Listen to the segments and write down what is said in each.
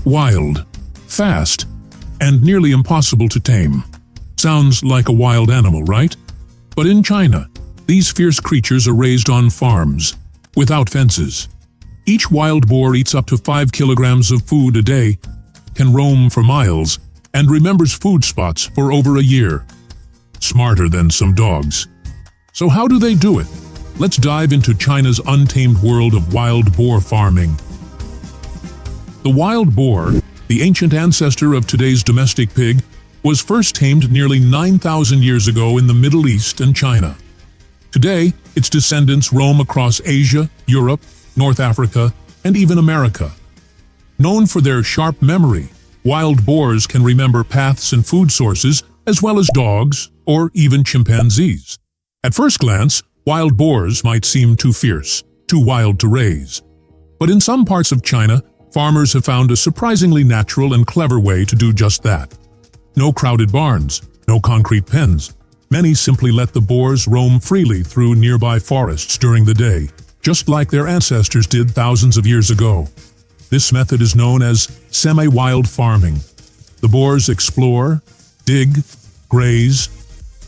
Wild, fast, and nearly impossible to tame. Sounds like a wild animal, right? But in China, these fierce creatures are raised on farms, without fences. Each wild boar eats up to 5 kilograms of food a day, can roam for miles, and remembers food spots for over a year. Smarter than some dogs. So how do they do it? Let's dive into China's untamed world of wild boar farming. The wild boar, the ancient ancestor of today's domestic pig, was first tamed nearly 9,000 years ago in the Middle East and China. Today, its descendants roam across Asia, Europe, North Africa, and even America. Known for their sharp memory, wild boars can remember paths and food sources as well as dogs or even chimpanzees. At first glance, wild boars might seem too fierce, too wild to raise. But in some parts of China, farmers have found a surprisingly natural and clever way to do just that. No crowded barns, no concrete pens. Many simply let the boars roam freely through nearby forests during the day, just like their ancestors did thousands of years ago. This method is known as semi-wild farming. The boars explore, dig, graze,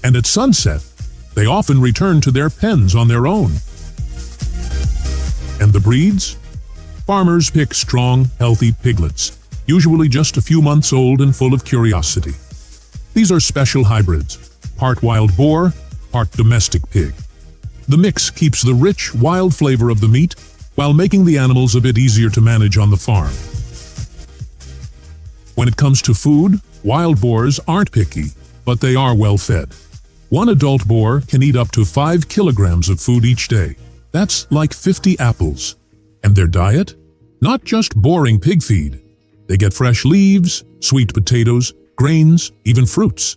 and at sunset, they often return to their pens on their own. And the breeds? Farmers pick strong, healthy piglets, usually just a few months old and full of curiosity. These are special hybrids, part wild boar, part domestic pig. The mix keeps the rich, wild flavor of the meat while making the animals a bit easier to manage on the farm. When it comes to food, wild boars aren't picky, but they are well fed. One adult boar can eat up to 5 kilograms of food each day. That's like 50 apples. And their diet? Not just boring pig feed. They get fresh leaves, sweet potatoes, grains, even fruits.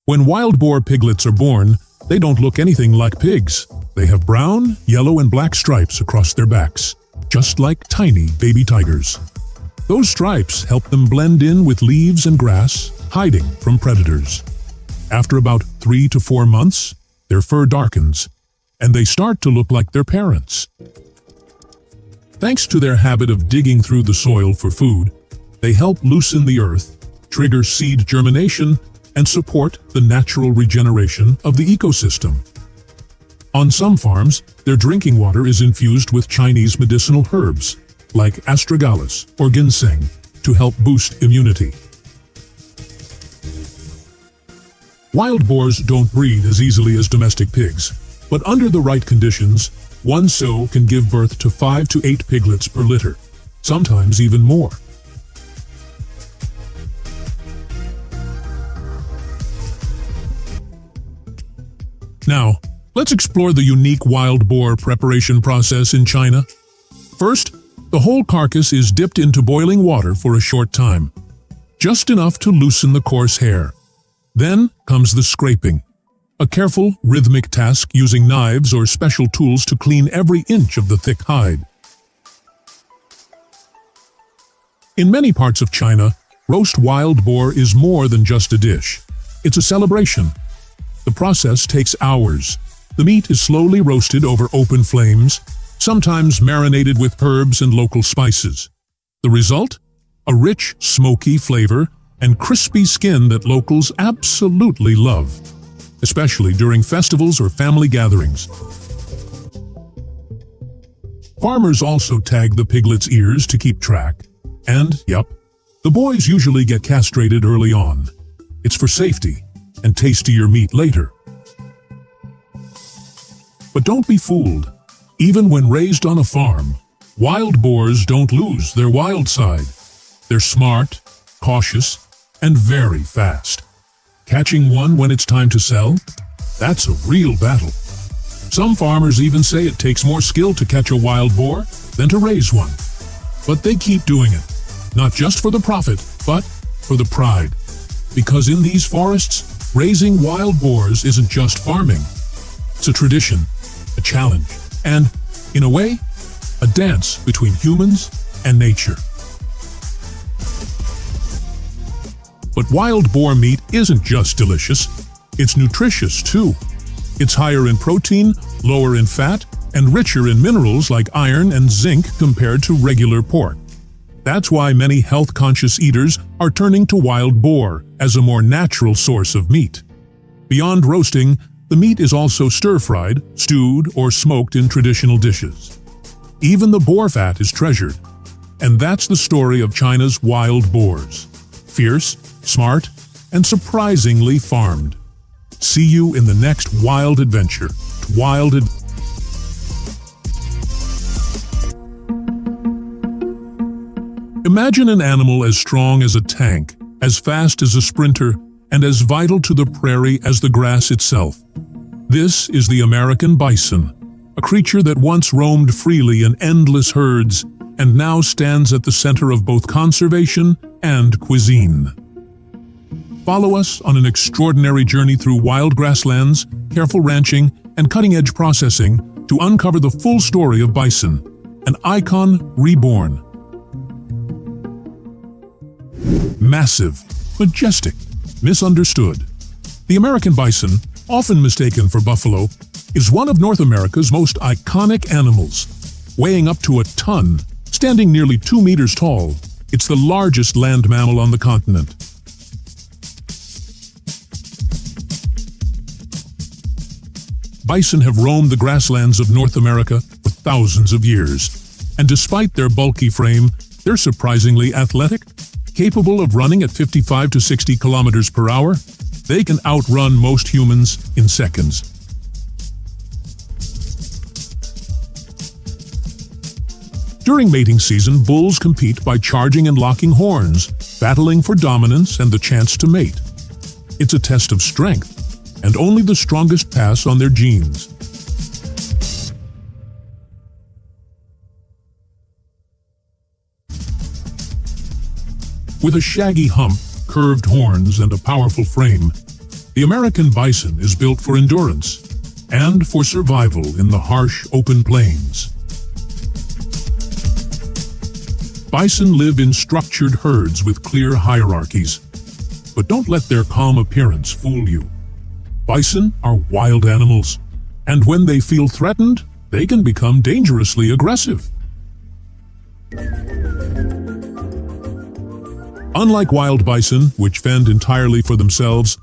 When wild boar piglets are born, they don't look anything like pigs. They have brown, yellow, and black stripes across their backs, just like tiny baby tigers. Those stripes help them blend in with leaves and grass, hiding from predators. After about 3 to 4 months, their fur darkens, and they start to look like their parents. Thanks to their habit of digging through the soil for food, they help loosen the earth, trigger seed germination, and support the natural regeneration of the ecosystem. On some farms, their drinking water is infused with Chinese medicinal herbs, like astragalus or ginseng, to help boost immunity. Wild boars don't breed as easily as domestic pigs, but under the right conditions, one sow can give birth to 5 to 8 piglets per litter, sometimes even more. Now, let's explore the unique wild boar preparation process in China. First, the whole carcass is dipped into boiling water for a short time, just enough to loosen the coarse hair. Then comes the scraping, a careful, rhythmic task using knives or special tools to clean every inch of the thick hide. In many parts of China, roast wild boar is more than just a dish. It's a celebration. The process takes hours. The meat is slowly roasted over open flames, sometimes marinated with herbs and local spices. The result? A rich, smoky flavor and crispy skin that locals absolutely love, especially during festivals or family gatherings. Farmers also tag the piglet's ears to keep track. And, yep, the boys usually get castrated early on. It's for safety and tastier meat later. But don't be fooled. Even when raised on a farm, wild boars don't lose their wild side. They're smart, cautious, and very fast. Catching one when it's time to sell? That's a real battle. Some farmers even say it takes more skill to catch a wild boar than to raise one. But they keep doing it, not just for the profit, but for the pride. Because in these forests, raising wild boars isn't just farming. It's a tradition, a challenge, and, in a way, a dance between humans and nature. But wild boar meat isn't just delicious, it's nutritious too. It's higher in protein, lower in fat, and richer in minerals like iron and zinc compared to regular pork. That's why many health-conscious eaters are turning to wild boar as a more natural source of meat. Beyond roasting, the meat is also stir-fried, stewed, or smoked in traditional dishes. Even the boar fat is treasured. And that's the story of China's wild boars. Fierce, smart, and surprisingly farmed. See you in the next wild adventure. Imagine an animal as strong as a tank, as fast as a sprinter, and as vital to the prairie as the grass itself. This is the American bison, a creature that once roamed freely in endless herds and now stands at the center of both conservation and cuisine. Follow us on an extraordinary journey through wild grasslands, careful ranching, and cutting-edge processing to uncover the full story of bison, an icon reborn. Massive, majestic, misunderstood. The American bison, often mistaken for buffalo, is one of North America's most iconic animals. Weighing up to a ton, standing nearly 2 meters tall, it's the largest land mammal on the continent. Bison have roamed the grasslands of North America for thousands of years, and despite their bulky frame, they're surprisingly athletic. Capable of running at 55 to 60 kilometers per hour, they can outrun most humans in seconds. During mating season, bulls compete by charging and locking horns, battling for dominance and the chance to mate. It's a test of strength, and only the strongest pass on their genes. With a shaggy hump, curved horns, and a powerful frame, the American bison is built for endurance and for survival in the harsh, open plains. Bison live in structured herds with clear hierarchies, but don't let their calm appearance fool you. Bison are wild animals, and when they feel threatened, they can become dangerously aggressive. Unlike wild bison, which fend entirely for themselves,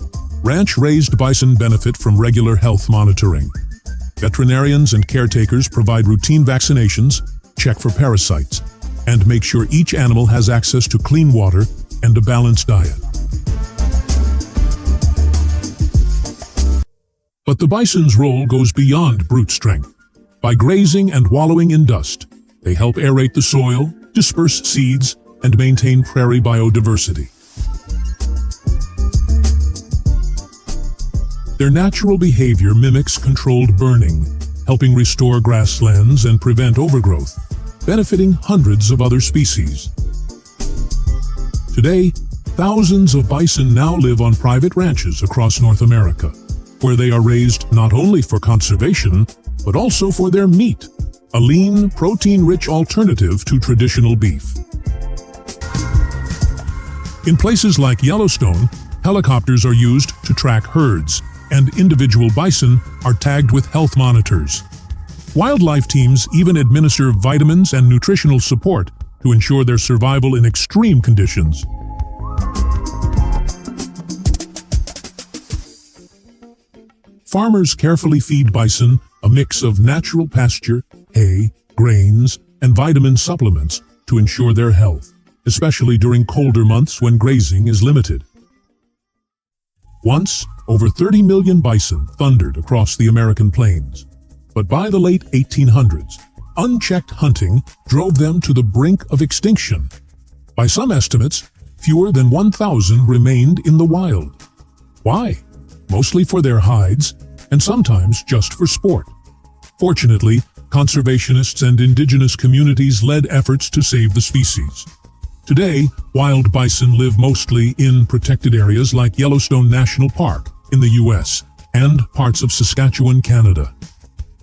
ranch-raised bison benefit from regular health monitoring. Veterinarians and caretakers provide routine vaccinations, check for parasites, and make sure each animal has access to clean water and a balanced diet. But the bison's role goes beyond brute strength. By grazing and wallowing in dust, they help aerate the soil, disperse seeds, and maintain prairie biodiversity. Their natural behavior mimics controlled burning, helping restore grasslands and prevent overgrowth, benefiting hundreds of other species. Today, thousands of bison now live on private ranches across North America, where they are raised not only for conservation, but also for their meat, a lean, protein-rich alternative to traditional beef. In places like Yellowstone, helicopters are used to track herds, and individual bison are tagged with health monitors. Wildlife teams even administer vitamins and nutritional support to ensure their survival in extreme conditions. Farmers carefully feed bison a mix of natural pasture, hay, grains, and vitamin supplements to ensure their health, especially during colder months when grazing is limited. Once, over 30 million bison thundered across the American plains. But by the late 1800s, unchecked hunting drove them to the brink of extinction. By some estimates, fewer than 1,000 remained in the wild. Why? Mostly for their hides, and sometimes just for sport. Fortunately, conservationists and indigenous communities led efforts to save the species. Today, wild bison live mostly in protected areas like Yellowstone National Park in the US and parts of Saskatchewan, Canada.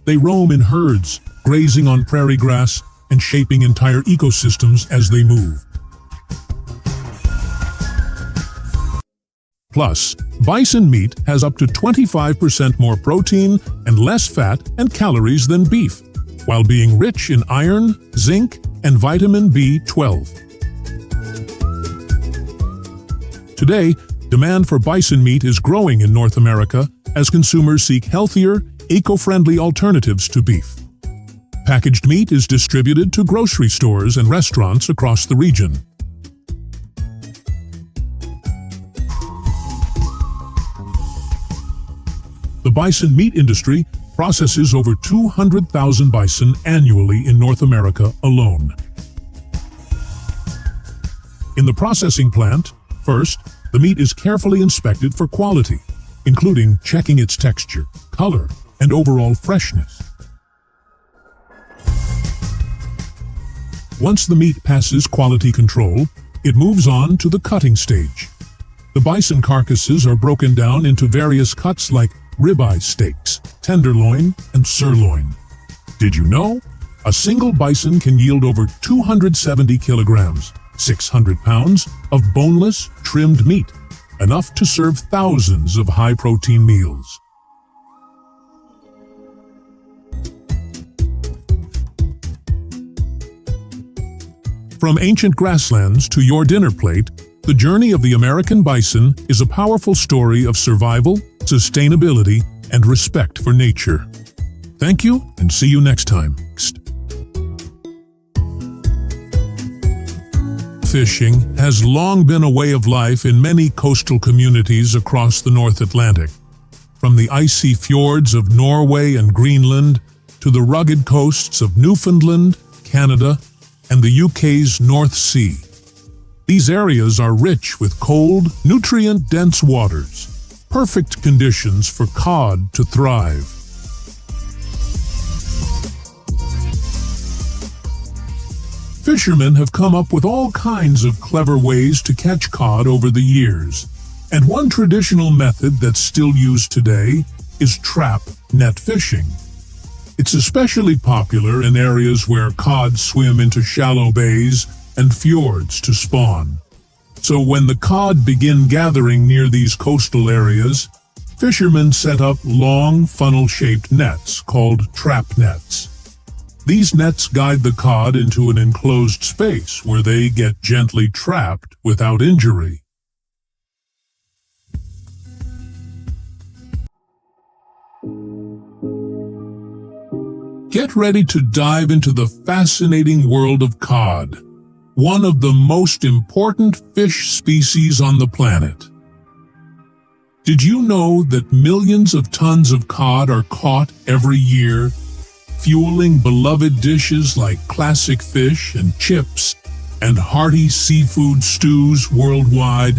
They roam in herds, grazing on prairie grass and shaping entire ecosystems as they move. Plus, bison meat has up to 25% more protein and less fat and calories than beef, while being rich in iron, zinc, and vitamin B12. Today, demand for bison meat is growing in North America as consumers seek healthier, eco-friendly alternatives to beef. Packaged meat is distributed to grocery stores and restaurants across the region. The bison meat industry processes over 200,000 bison annually in North America alone. In the processing plant, first, the meat is carefully inspected for quality, including checking its texture, color, and overall freshness. Once the meat passes quality control, it moves on to the cutting stage. The bison carcasses are broken down into various cuts like ribeye steaks, tenderloin, and sirloin. Did you know? A single bison can yield over 270 kilograms, 600 pounds, of boneless, trimmed meat, enough to serve thousands of high-protein meals. From ancient grasslands to your dinner plate, the journey of the American bison is a powerful story of survival, sustainability, and respect for nature. Thank you, and see you next time. Fishing has long been a way of life in many coastal communities across the North Atlantic. From the icy fjords of Norway and Greenland to the rugged coasts of Newfoundland, Canada, and the UK's North Sea. These areas are rich with cold, nutrient-dense waters, perfect conditions for cod to thrive. Fishermen have come up with all kinds of clever ways to catch cod over the years, and one traditional method that's still used today is trap net fishing. It's especially popular in areas where cod swim into shallow bays and fjords to spawn. So when the cod begin gathering near these coastal areas, fishermen set up long, funnel-shaped nets called trap nets. These nets guide the cod into an enclosed space where they get gently trapped without injury. Get ready to dive into the fascinating world of cod, one of the most important fish species on the planet. Did you know that millions of tons of cod are caught every year, fueling beloved dishes like classic fish and chips and hearty seafood stews worldwide?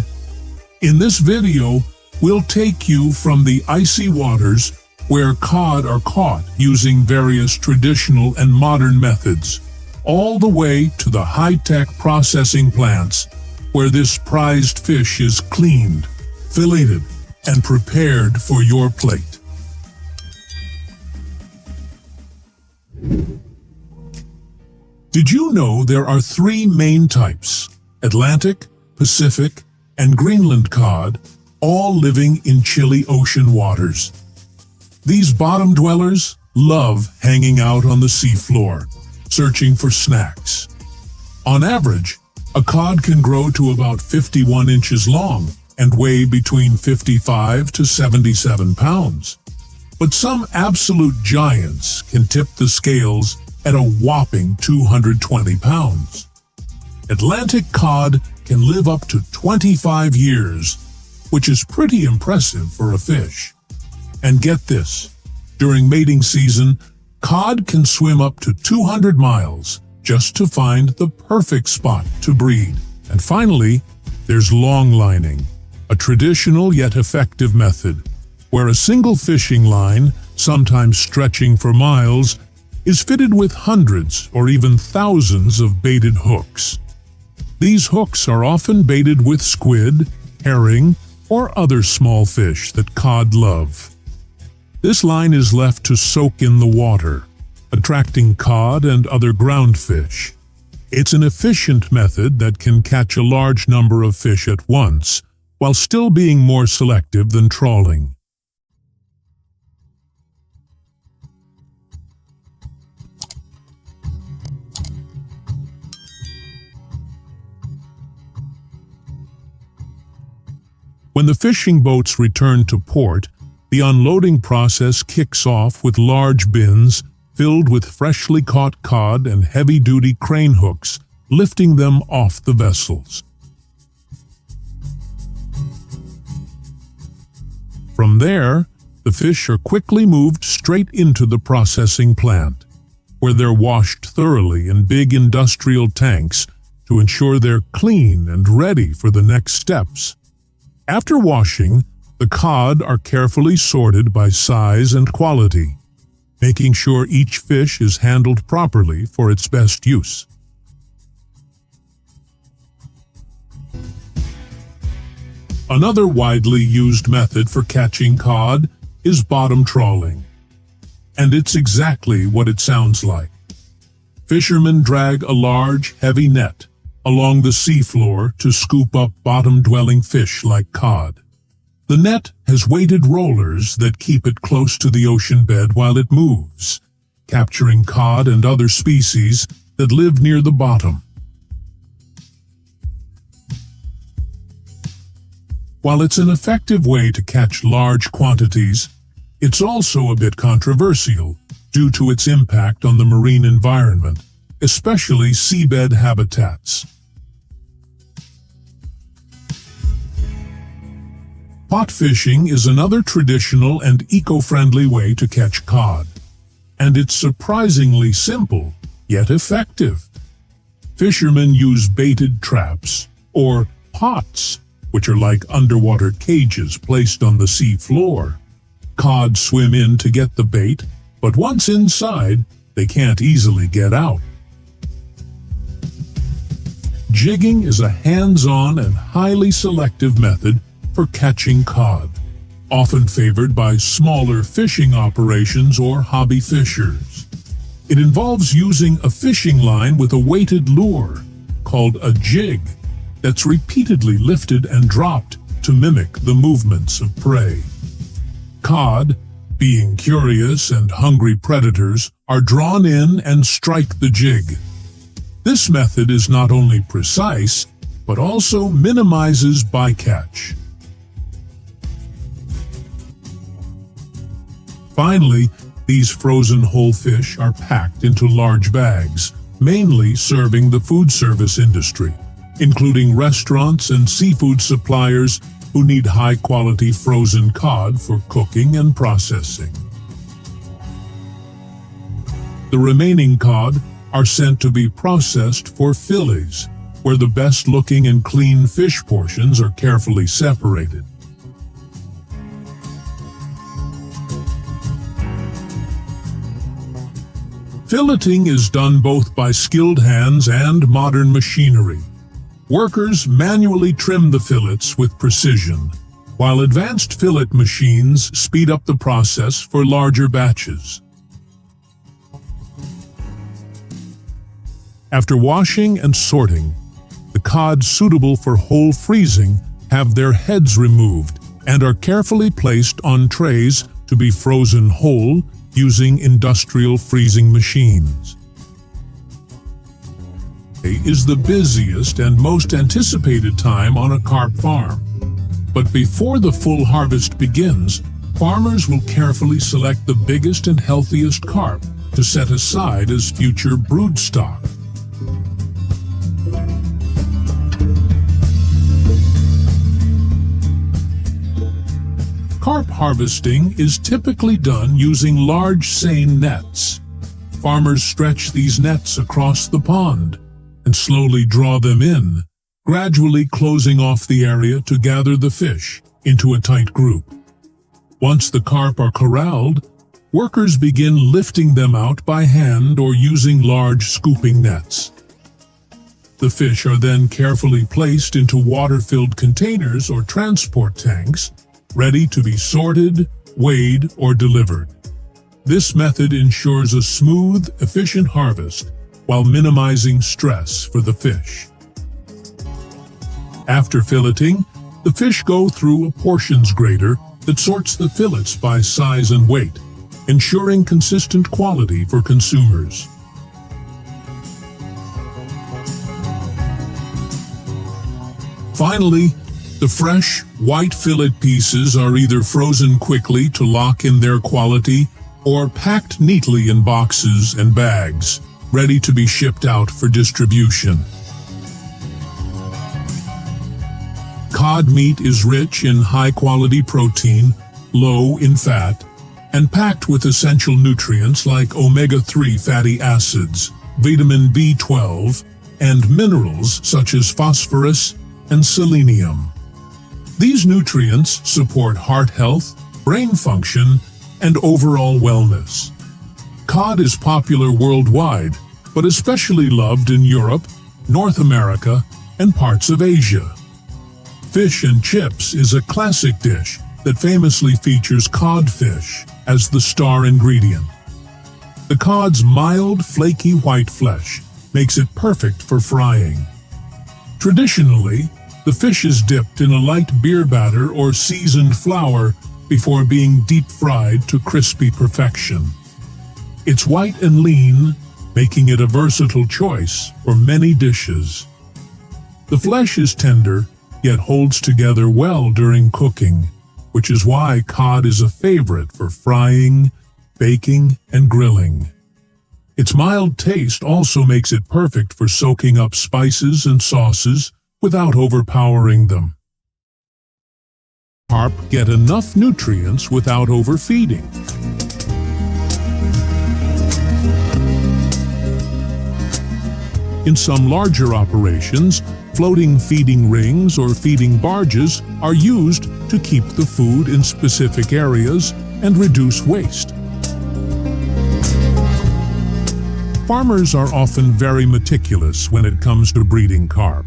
In this video, we'll take you from the icy waters where cod are caught using various traditional and modern methods, all the way to the high-tech processing plants where this prized fish is cleaned, filleted, and prepared for your plate. Did you know there are 3 main types, Atlantic, Pacific, and Greenland cod, all living in chilly ocean waters? These bottom dwellers love hanging out on the seafloor, searching for snacks. On average, a cod can grow to about 51 inches long and weigh between 55 to 77 pounds. But some absolute giants can tip the scales at a whopping 220 pounds. Atlantic cod can live up to 25 years, which is pretty impressive for a fish. And get this, during mating season, cod can swim up to 200 miles just to find the perfect spot to breed. And finally, there's longlining, a traditional yet effective method, where a single fishing line, sometimes stretching for miles, is fitted with hundreds or even thousands of baited hooks. These hooks are often baited with squid, herring, or other small fish that cod love. This line is left to soak in the water, attracting cod and other ground fish. It's an efficient method that can catch a large number of fish at once, while still being more selective than trawling. When the fishing boats return to port, the unloading process kicks off with large bins filled with freshly caught cod and heavy-duty crane hooks, lifting them off the vessels. From there, the fish are quickly moved straight into the processing plant, where they're washed thoroughly in big industrial tanks to ensure they're clean and ready for the next steps. After washing, the cod are carefully sorted by size and quality, making sure each fish is handled properly for its best use. Another widely used method for catching cod is bottom trawling, and it's exactly what it sounds like. Fishermen drag a large, heavy net along the seafloor to scoop up bottom-dwelling fish like cod. The net has weighted rollers that keep it close to the ocean bed while it moves, capturing cod and other species that live near the bottom. While it's an effective way to catch large quantities, it's also a bit controversial due to its impact on the marine environment, especially seabed habitats. Pot fishing is another traditional and eco-friendly way to catch cod, and it's surprisingly simple, yet effective. Fishermen use baited traps, or pots, which are like underwater cages placed on the sea floor. Cod swim in to get the bait, but once inside, they can't easily get out. Jigging is a hands-on and highly selective method for catching cod, often favored by smaller fishing operations or hobby fishers. It involves using a fishing line with a weighted lure, called a jig, that's repeatedly lifted and dropped to mimic the movements of prey. Cod, being curious and hungry predators, are drawn in and strike the jig. This method is not only precise, but also minimizes bycatch. Finally, these frozen whole fish are packed into large bags, mainly serving the food service industry, including restaurants and seafood suppliers who need high-quality frozen cod for cooking and processing. The remaining cod are sent to be processed for fillets, where the best-looking and clean fish portions are carefully separated. Filleting is done both by skilled hands and modern machinery. Workers manually trim the fillets with precision, while advanced fillet machines speed up the process for larger batches. After washing and sorting, the cod suitable for whole freezing have their heads removed and are carefully placed on trays to be frozen whole using industrial freezing machines. May is the busiest and most anticipated time on a carp farm. But before the full harvest begins, farmers will carefully select the biggest and healthiest carp to set aside as future brood stock. Carp harvesting is typically done using large seine nets. Farmers stretch these nets across the pond and slowly draw them in, gradually closing off the area to gather the fish into a tight group. Once the carp are corralled, workers begin lifting them out by hand or using large scooping nets. The fish are then carefully placed into water-filled containers or transport tanks, ready to be sorted, weighed, or delivered. This method ensures a smooth, efficient harvest while minimizing stress for the fish. After filleting, The fish go through a portions grater that sorts the fillets by size and weight, ensuring consistent quality for consumers. Finally, the fresh, white fillet pieces are either frozen quickly to lock in their quality or packed neatly in boxes and bags, ready to be shipped out for distribution. Cod meat is rich in high-quality protein, low in fat, and packed with essential nutrients like omega-3 fatty acids, vitamin B12, and minerals such as phosphorus and selenium. These nutrients support heart health, brain function, and overall wellness. Cod is popular worldwide, but especially loved in Europe, North America, and parts of Asia. Fish and chips is a classic dish that famously features codfish as the star ingredient. The cod's mild, flaky white flesh makes it perfect for frying. Traditionally, the fish is dipped in a light beer batter or seasoned flour before being deep-fried to crispy perfection. It's white and lean, making it a versatile choice for many dishes. The flesh is tender, yet holds together well during cooking, which is why cod is a favorite for frying, baking, and grilling. Its mild taste also makes it perfect for soaking up spices and sauces without overpowering them. Carp get enough nutrients without overfeeding. In some larger operations, floating feeding rings or feeding barges are used to keep the food in specific areas and reduce waste. Farmers are often very meticulous when it comes to breeding carp.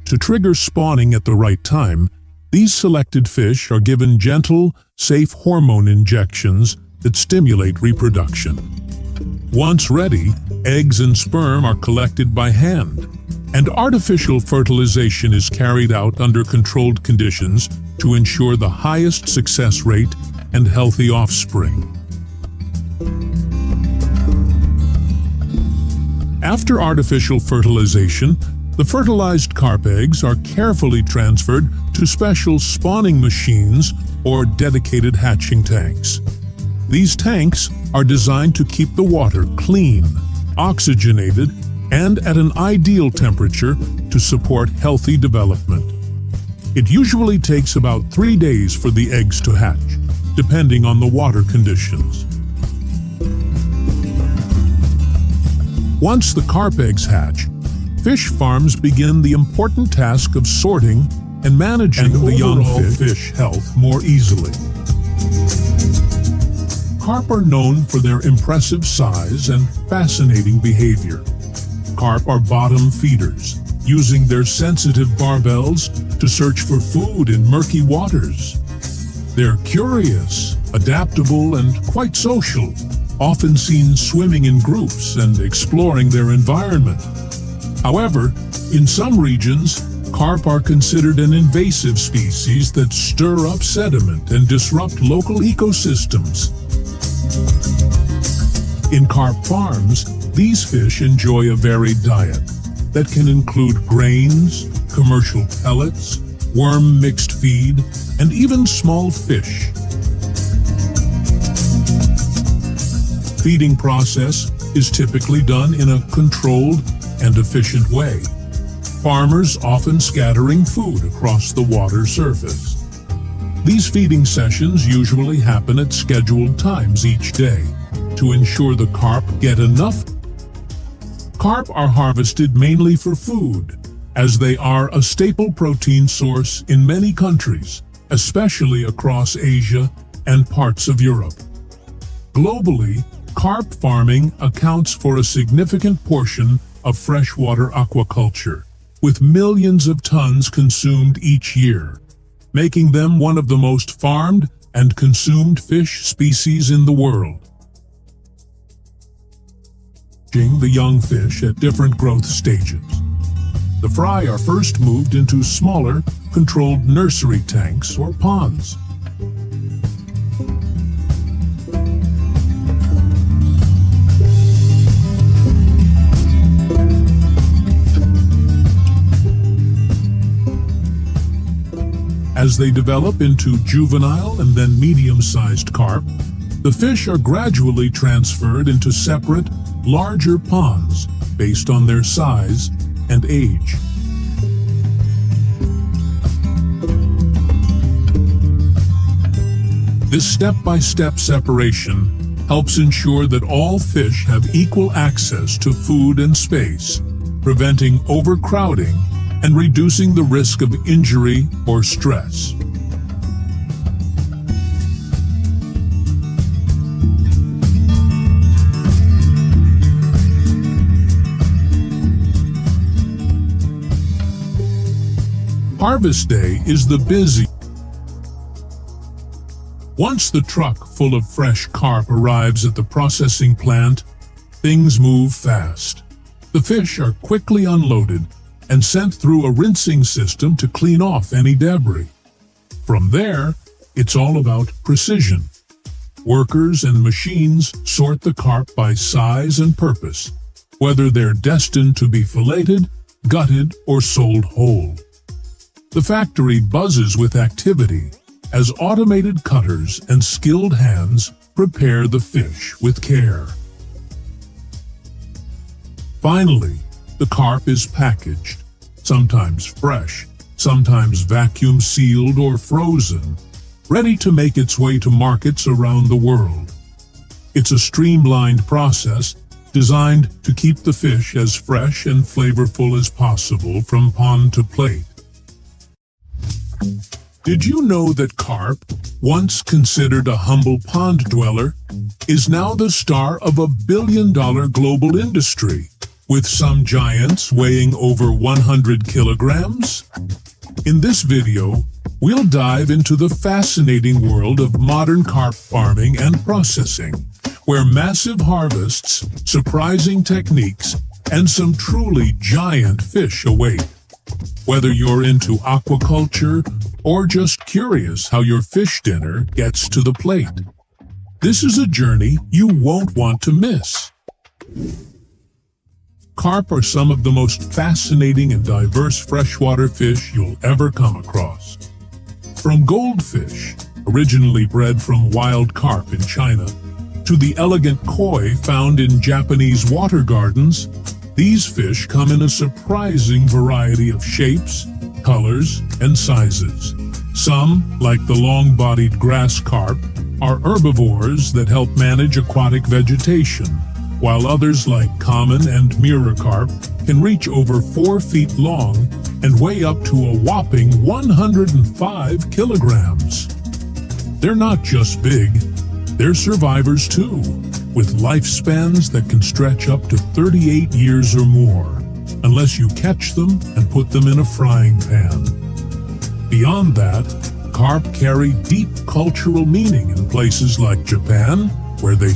To trigger spawning at the right time, these selected fish are given gentle, safe hormone injections that stimulate reproduction. Once ready, eggs and sperm are collected by hand, and artificial fertilization is carried out under controlled conditions to ensure the highest success rate and healthy offspring. After artificial fertilization, the fertilized carp eggs are carefully transferred to special spawning machines or dedicated hatching tanks. These tanks are designed to keep the water clean, oxygenated, and at an ideal temperature to support healthy development. It usually takes about 3 days for the eggs to hatch, depending on the water conditions. Once the carp eggs hatch, fish farms begin the important task of sorting and managing the young fish health more easily. Carp are known for their impressive size and fascinating behavior. Carp are bottom feeders, using their sensitive barbels to search for food in murky waters. They're curious, adaptable, and quite social, often seen swimming in groups and exploring their environment. However, in some regions, carp are considered an invasive species that stir up sediment and disrupt local ecosystems. In carp farms, these fish enjoy a varied diet that can include grains, commercial pellets, worm-mixed feed, and even small fish. Feeding process is typically done in a controlled and efficient way. Farmers often scattering food across the water surface. These feeding sessions usually happen at scheduled times each day to ensure the carp get enough. Carp are harvested mainly for food, as they are a staple protein source in many countries, especially across Asia and parts of Europe. Globally, carp farming accounts for a significant portion of freshwater aquaculture, with millions of tons consumed each year, making them one of the most farmed and consumed fish species in the world. The young fish at different growth stages. The fry are first moved into smaller, controlled nursery tanks or ponds. As they develop into juvenile and then medium-sized carp, the fish are gradually transferred into separate, larger ponds based on their size and age. This step-by-step separation helps ensure that all fish have equal access to food and space, preventing overcrowding and reducing the risk of injury or stress. Harvest day is the busy. Once the truck full of fresh carp arrives at the processing plant, things move fast. The fish are quickly unloaded and sent through a rinsing system to clean off any debris. From there, it's all about precision. Workers and machines sort the carp by size and purpose, whether they're destined to be filleted, gutted, or sold whole. The factory buzzes with activity as automated cutters and skilled hands prepare the fish with care. Finally, the carp is packaged, sometimes fresh, sometimes vacuum sealed or frozen, ready to make its way to markets around the world. It's a streamlined process designed to keep the fish as fresh and flavorful as possible from pond to plate. Did you know that carp, once considered a humble pond dweller, is now the star of a billion-dollar global industry, with some giants weighing over 100 kilograms? In this video, we'll dive into the fascinating world of modern carp farming and processing, where massive harvests, surprising techniques, and some truly giant fish await. Whether you're into aquaculture or just curious how your fish dinner gets to the plate, this is a journey you won't want to miss. Carp are some of the most fascinating and diverse freshwater fish you'll ever come across. From goldfish, originally bred from wild carp in China, to the elegant koi found in Japanese water gardens, these fish come in a surprising variety of shapes, colors, and sizes. Some, like the long-bodied grass carp, are herbivores that help manage aquatic vegetation, while others like common and mirror carp can reach over 4 feet long and weigh up to a whopping 105 kilograms. They're not just big, they're survivors too, with lifespans that can stretch up to 38 years or more, unless you catch them and put them in a frying pan. Beyond that, carp carry deep cultural meaning in places like Japan, where they